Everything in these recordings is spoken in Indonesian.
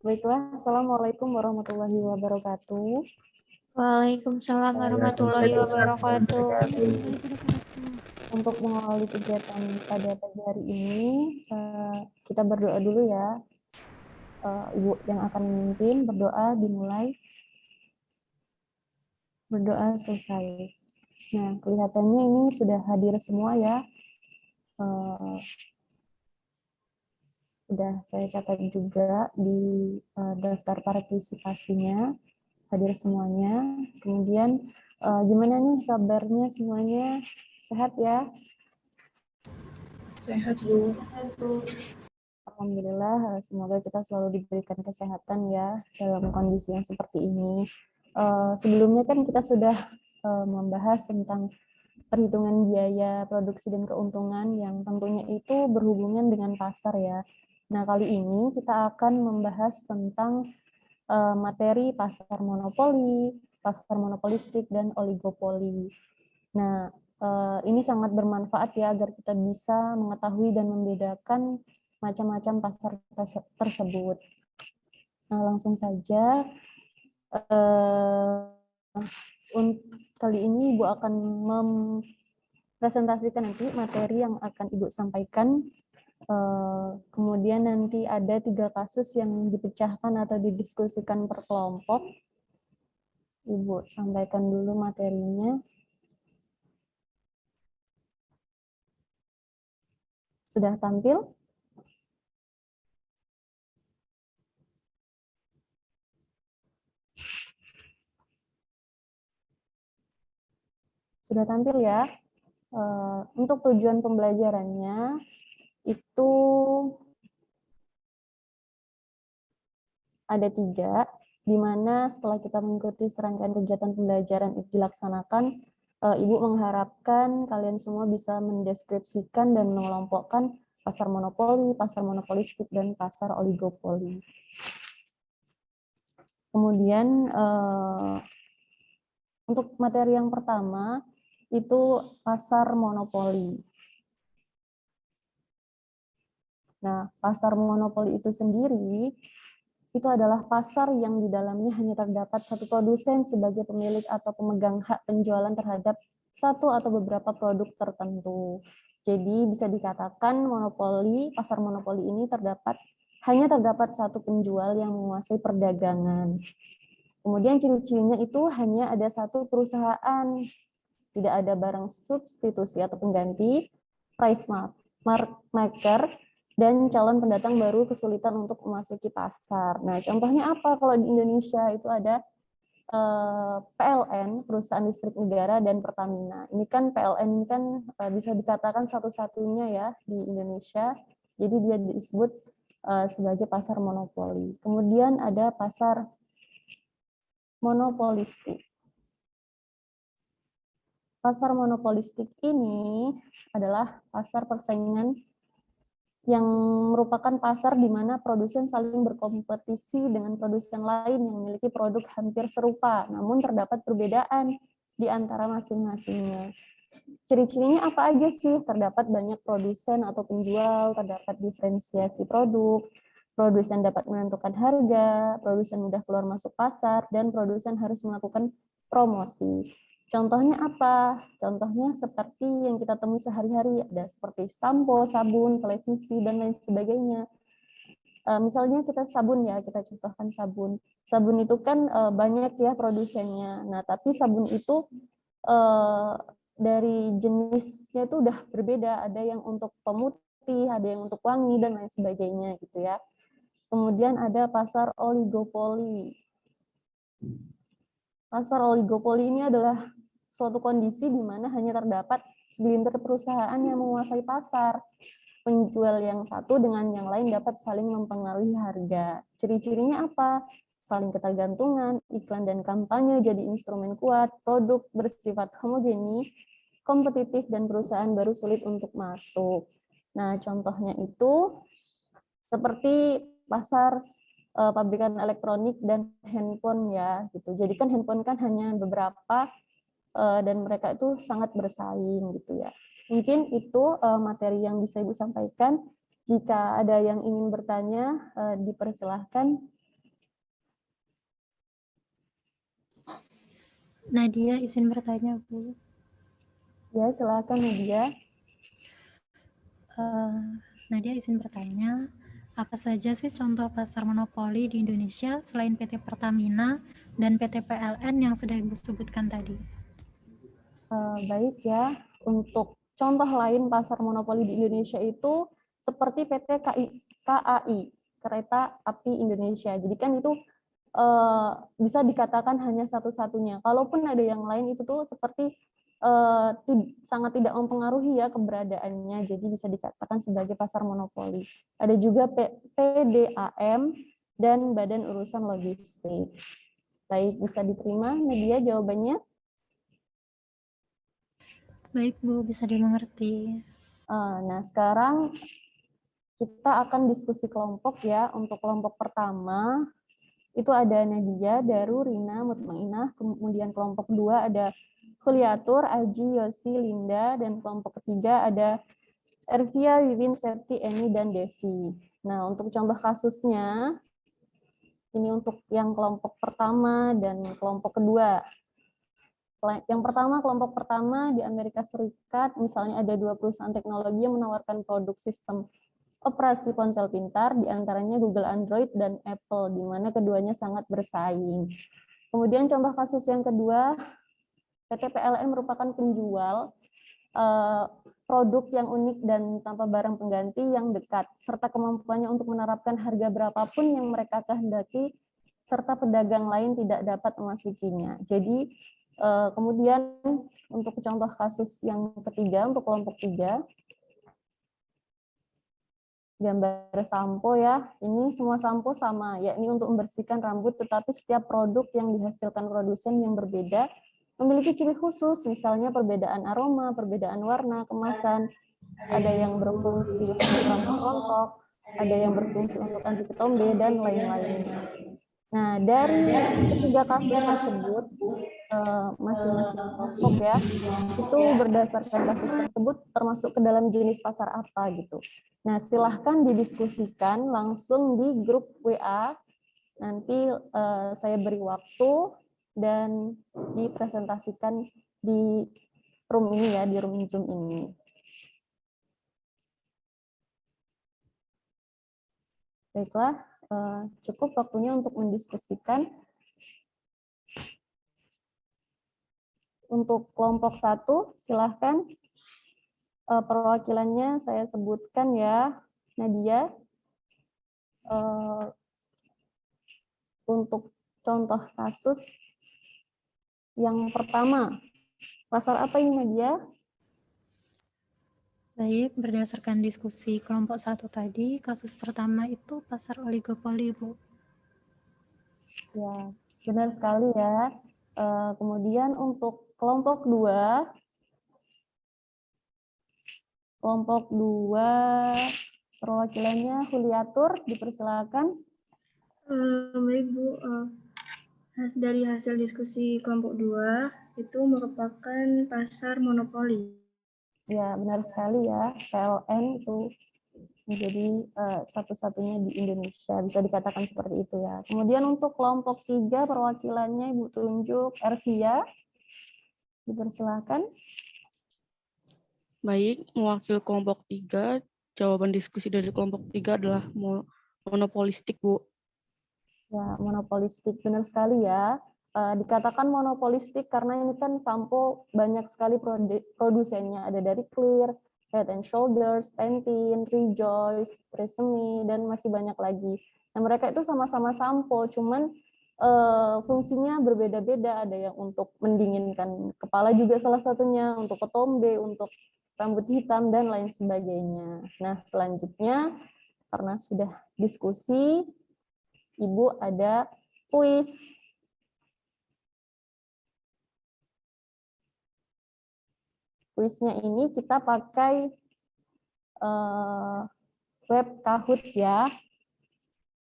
Baiklah, Assalamualaikum warahmatullahi wabarakatuh. Waalaikumsalam warahmatullahi wabarakatuh. Untuk mengawali kegiatan pada pagi hari ini, kita berdoa dulu ya. Ibu yang akan memimpin, berdoa dimulai, berdoa selesai. Nah, kelihatannya ini sudah hadir semua ya. Sudah saya catat juga di daftar partisipasinya, hadir semuanya. Kemudian gimana nih kabarnya semuanya? Sehat ya? Sehat, Bu. Alhamdulillah, semoga kita selalu diberikan kesehatan ya dalam kondisi yang seperti ini. Sebelumnya kan kita sudah membahas tentang perhitungan biaya produksi dan keuntungan yang tentunya itu berhubungan dengan pasar ya. Nah, kali ini kita akan membahas tentang materi pasar monopoli, pasar monopolistik, dan oligopoli. Nah, ini sangat bermanfaat ya agar kita bisa mengetahui dan membedakan macam-macam pasar tersebut. Nah, langsung saja. Kali ini Ibu akan mempresentasikan nanti materi yang akan Ibu sampaikan. Kemudian nanti ada 3 kasus yang dipecahkan atau didiskusikan per kelompok. Ibu sampaikan dulu materinya. Sudah tampil? Sudah tampil ya. Untuk tujuan pembelajarannya itu ada 3, di mana setelah kita mengikuti serangkaian kegiatan pembelajaran itu dilaksanakan, Ibu mengharapkan kalian semua bisa mendeskripsikan dan mengelompokkan pasar monopoli, pasar monopolistik, dan pasar oligopoli. Kemudian untuk materi yang pertama itu pasar monopoli. Nah, pasar monopoli itu sendiri itu adalah pasar yang di dalamnya hanya terdapat satu produsen sebagai pemilik atau pemegang hak penjualan terhadap satu atau beberapa produk tertentu. Jadi bisa dikatakan pasar monopoli ini hanya terdapat satu penjual yang menguasai perdagangan. Kemudian ciri-cirinya itu hanya ada satu perusahaan, tidak ada barang substitusi atau pengganti, price maker, dan calon pendatang baru kesulitan untuk memasuki pasar. Nah, contohnya apa kalau di Indonesia itu ada PLN, Perusahaan Listrik Negara, dan Pertamina. Ini kan PLN ini kan bisa dikatakan satu-satunya ya di Indonesia, jadi dia disebut sebagai pasar monopoli. Kemudian ada pasar monopolistik. Pasar monopolistik ini adalah pasar persaingan yang merupakan pasar di mana produsen saling berkompetisi dengan produsen lain yang memiliki produk hampir serupa, namun terdapat perbedaan di antara masing-masingnya. Ciri-cirinya apa aja sih? Terdapat banyak produsen atau penjual, terdapat diferensiasi produk, produsen dapat menentukan harga, produsen mudah keluar masuk pasar, dan produsen harus melakukan promosi. Contohnya apa? Contohnya seperti yang kita temui sehari-hari, ada seperti sampo, sabun, televisi, dan lain sebagainya. Misalnya kita sabun ya, kita contohkan sabun. Sabun itu kan banyak ya produsennya. Nah, tapi sabun itu dari jenisnya itu udah berbeda. Ada yang untuk pemutih, ada yang untuk wangi, dan lain sebagainya gitu ya. Kemudian ada pasar oligopoli. Pasar oligopoli ini adalah suatu kondisi di mana hanya terdapat segelintir perusahaan yang menguasai pasar. Penjual yang satu dengan yang lain dapat saling mempengaruhi harga. Ciri-cirinya apa? Saling ketergantungan, iklan dan kampanye jadi instrumen kuat, produk bersifat homogeni, kompetitif, dan perusahaan baru sulit untuk masuk. Nah, contohnya itu seperti pasar pabrikan elektronik dan handphone ya gitu. Jadi kan handphone kan hanya beberapa dan mereka itu sangat bersaing gitu ya. Mungkin itu materi yang bisa Ibu sampaikan. Jika ada yang ingin bertanya, dipersilahkan. Nadia izin bertanya, Bu. Ya, silakan Nadia. Nadia izin bertanya, apa saja sih contoh pasar monopoli di Indonesia selain PT Pertamina dan PT PLN yang sudah Ibu sebutkan tadi? Baik ya, untuk contoh lain pasar monopoli di Indonesia itu seperti PT KAI, Kereta Api Indonesia. Jadi kan itu bisa dikatakan hanya satu-satunya. Kalaupun ada yang lain itu tuh seperti sangat tidak mempengaruhi ya keberadaannya, jadi bisa dikatakan sebagai pasar monopoli. Ada juga PDAM dan Badan Urusan Logistik. Baik, bisa diterima Nadia jawabannya? Baik, Bu, bisa dimengerti. Nah, sekarang kita akan diskusi kelompok ya. Untuk kelompok pertama, itu ada Nadia, Daru, Rina, Mutmainah. Kemudian kelompok 2 ada Kuliatur, Aji, Yosi, Linda. Dan kelompok ketiga ada Ervia, Wiwin, Septi, Eni, dan Devi. Nah, untuk contoh kasusnya, ini untuk yang kelompok pertama dan kelompok kedua. Yang pertama, kelompok pertama di Amerika Serikat, misalnya ada 2 perusahaan teknologi yang menawarkan produk sistem operasi ponsel pintar, diantaranya Google Android dan Apple, di mana keduanya sangat bersaing. Kemudian contoh kasus yang kedua, PT PLN merupakan penjual produk yang unik dan tanpa barang pengganti yang dekat, serta kemampuannya untuk menerapkan harga berapapun yang mereka kehendaki, serta pedagang lain tidak dapat memasukinya. Jadi, kemudian untuk contoh kasus yang ketiga, untuk kelompok 3, gambar sampo ya, ini semua sampo sama, yakni untuk membersihkan rambut, tetapi setiap produk yang dihasilkan produsen yang berbeda memiliki ciri khusus, misalnya perbedaan aroma, perbedaan warna, kemasan, ada yang berfungsi untuk rambut rontok, ada yang berfungsi untuk anti ketombe, dan lain-lain. Nah, dari ketiga kasus tersebut, masing-masing kelompok ya, itu berdasarkan kasus tersebut termasuk ke dalam jenis pasar apa gitu. Nah, silahkan didiskusikan langsung di grup WA, nanti saya beri waktu dan dipresentasikan di room ini ya, di room Zoom ini. Baiklah, cukup waktunya untuk mendiskusikan. Untuk kelompok 1, silahkan perwakilannya saya sebutkan ya, Nadia. Untuk contoh kasus yang pertama, pasar apa ini Nadia? Baik, berdasarkan diskusi kelompok 1 tadi, kasus pertama itu pasar oligopoli, Bu. Ya, benar sekali ya. Kemudian untuk kelompok 2, perwakilannya Huliatur, dipersilakan. Baik Bu, dari hasil diskusi kelompok 2 itu merupakan pasar monopoli. Ya, benar sekali ya. PLN itu menjadi satu-satunya di Indonesia, bisa dikatakan seperti itu ya. Kemudian untuk kelompok 3, perwakilannya Ibu tunjuk Ervia, dipersilakan. Baik, mewakili kelompok 3, jawaban diskusi dari kelompok 3 adalah monopolistik, Bu. Ya, monopolistik, benar sekali ya. Dikatakan monopolistik karena ini kan sampo banyak sekali produsennya. Ada dari Clear, Head and Shoulders, Pantene, Rejoice, Tresemme, dan masih banyak lagi. Nah, mereka itu sama-sama sampo, cuman fungsinya berbeda-beda. Ada yang untuk mendinginkan kepala juga salah satunya, untuk ketombe, untuk rambut hitam, dan lain sebagainya. Nah, selanjutnya, karena sudah diskusi, Ibu ada kuis. Kuisnya ini kita pakai web Kahoot ya.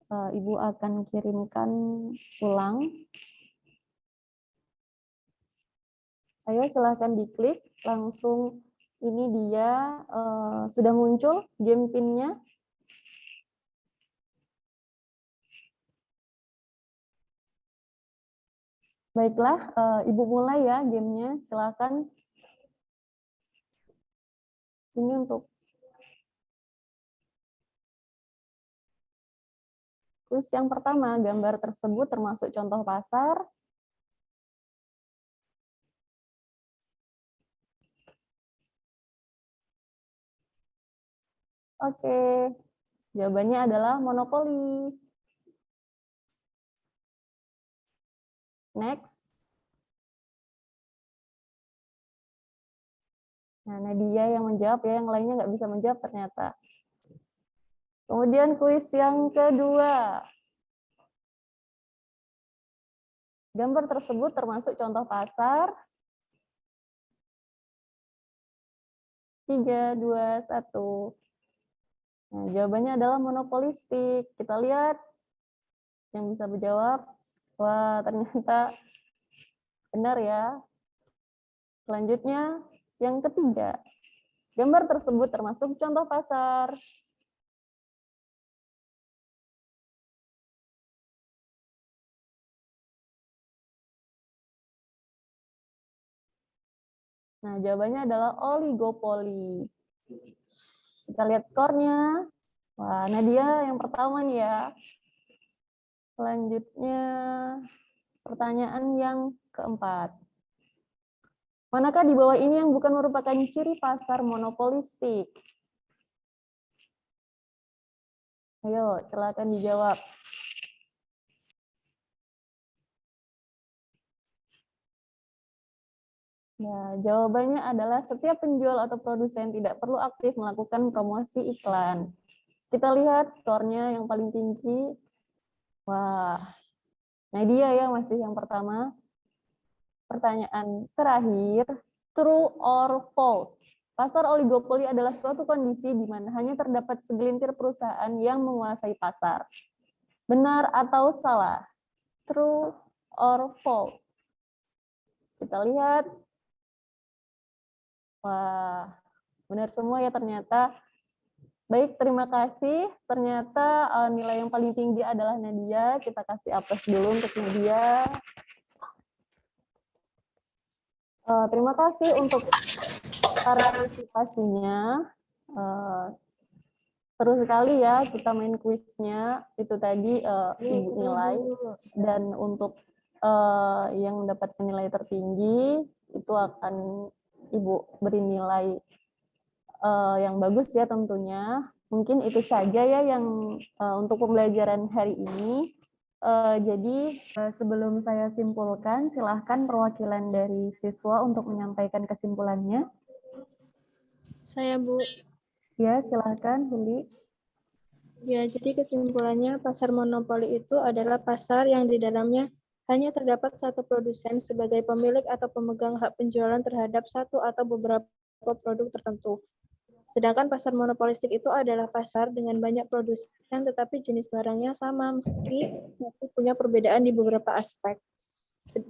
Ibu akan kirimkan ulang. Ayo silahkan diklik, langsung ini dia sudah muncul game pinnya. Baiklah, Ibu mulai ya gamenya. Silakan. Ini untuk kuis yang pertama. Gambar tersebut termasuk contoh pasar. Oke, jawabannya adalah monopoli. Next. Nah, Nadia yang menjawab ya, yang lainnya nggak bisa menjawab ternyata. Kemudian kuis yang kedua. Gambar tersebut termasuk contoh pasar. 3, 2, 1. Nah, jawabannya adalah monopolistik. Kita lihat yang bisa menjawab. Wah, ternyata benar ya. Selanjutnya, yang ketiga. Gambar tersebut termasuk contoh pasar. Nah, jawabannya adalah oligopoli. Kita lihat skornya. Wah, Nadia yang pertama nih ya. Selanjutnya, pertanyaan yang keempat. Manakah di bawah ini yang bukan merupakan ciri pasar monopolistik? Ayo, silakan dijawab. Nah, jawabannya adalah setiap penjual atau produsen tidak perlu aktif melakukan promosi iklan. Kita lihat skornya yang paling tinggi. Wah, Nadia ya masih yang pertama. Pertanyaan terakhir, true or false? Pasar oligopoli adalah suatu kondisi di mana hanya terdapat segelintir perusahaan yang menguasai pasar. Benar atau salah? True or false? Kita lihat. Wah, benar semua ya ternyata. Baik, terima kasih. Ternyata nilai yang paling tinggi adalah Nadia. Kita kasih aplaus dulu untuk Nadia. Terima kasih untuk partisipasinya. Seru sekali ya kita main kuisnya. Itu tadi Ibu nilai. Dan untuk yang mendapatkan nilai tertinggi, itu akan Ibu beri nilai yang bagus ya tentunya. Mungkin itu saja ya yang untuk pembelajaran hari ini. Jadi sebelum saya simpulkan, silahkan perwakilan dari siswa untuk menyampaikan kesimpulannya. Saya, Bu. Ya, silahkan, Huli. Ya, jadi kesimpulannya pasar monopoli itu adalah pasar yang di dalamnya hanya terdapat satu produsen sebagai pemilik atau pemegang hak penjualan terhadap satu atau beberapa produk tertentu. Sedangkan pasar monopolistik itu adalah pasar dengan banyak produsen tetapi jenis barangnya sama meski masih punya perbedaan di beberapa aspek.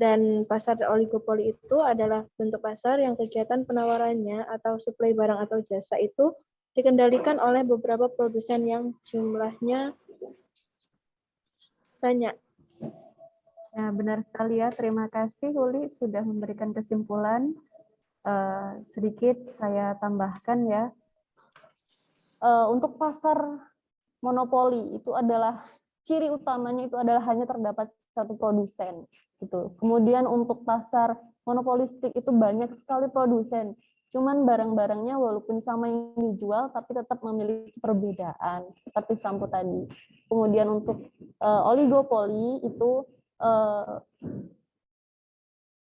Dan pasar oligopoli itu adalah bentuk pasar yang kegiatan penawarannya atau suplai barang atau jasa itu dikendalikan oleh beberapa produsen yang jumlahnya banyak. Nah, benar sekali ya. Terima kasih, Huli, sudah memberikan kesimpulan. Sedikit saya tambahkan ya. Untuk pasar monopoli itu adalah ciri utamanya itu adalah hanya terdapat satu produsen. Gitu. Kemudian untuk pasar monopolistik itu banyak sekali produsen. Cuman barang-barangnya walaupun sama yang dijual, tapi tetap memiliki perbedaan, seperti sampo tadi. Kemudian untuk oligopoli itu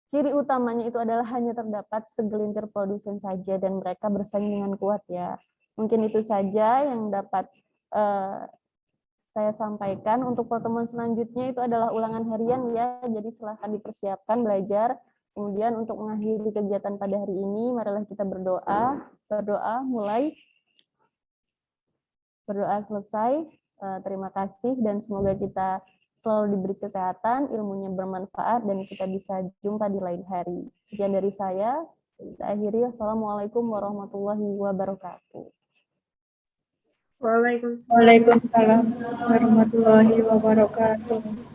ciri utamanya itu adalah hanya terdapat segelintir produsen saja dan mereka bersaing dengan kuat ya. Mungkin itu saja yang dapat saya sampaikan. Untuk pertemuan selanjutnya itu adalah ulangan harian ya, jadi silahkan dipersiapkan belajar. Kemudian untuk mengakhiri kegiatan pada hari ini, marilah kita berdoa. Berdoa mulai. Berdoa selesai. Terima kasih dan semoga kita selalu diberi kesehatan, ilmunya bermanfaat, dan kita bisa jumpa di lain hari. Sekian dari saya. Saya akhiri. Assalamualaikum warahmatullahi wabarakatuh. Waalaikumsalam. Waalaikumsalam warahmatullahi wabarakatuh.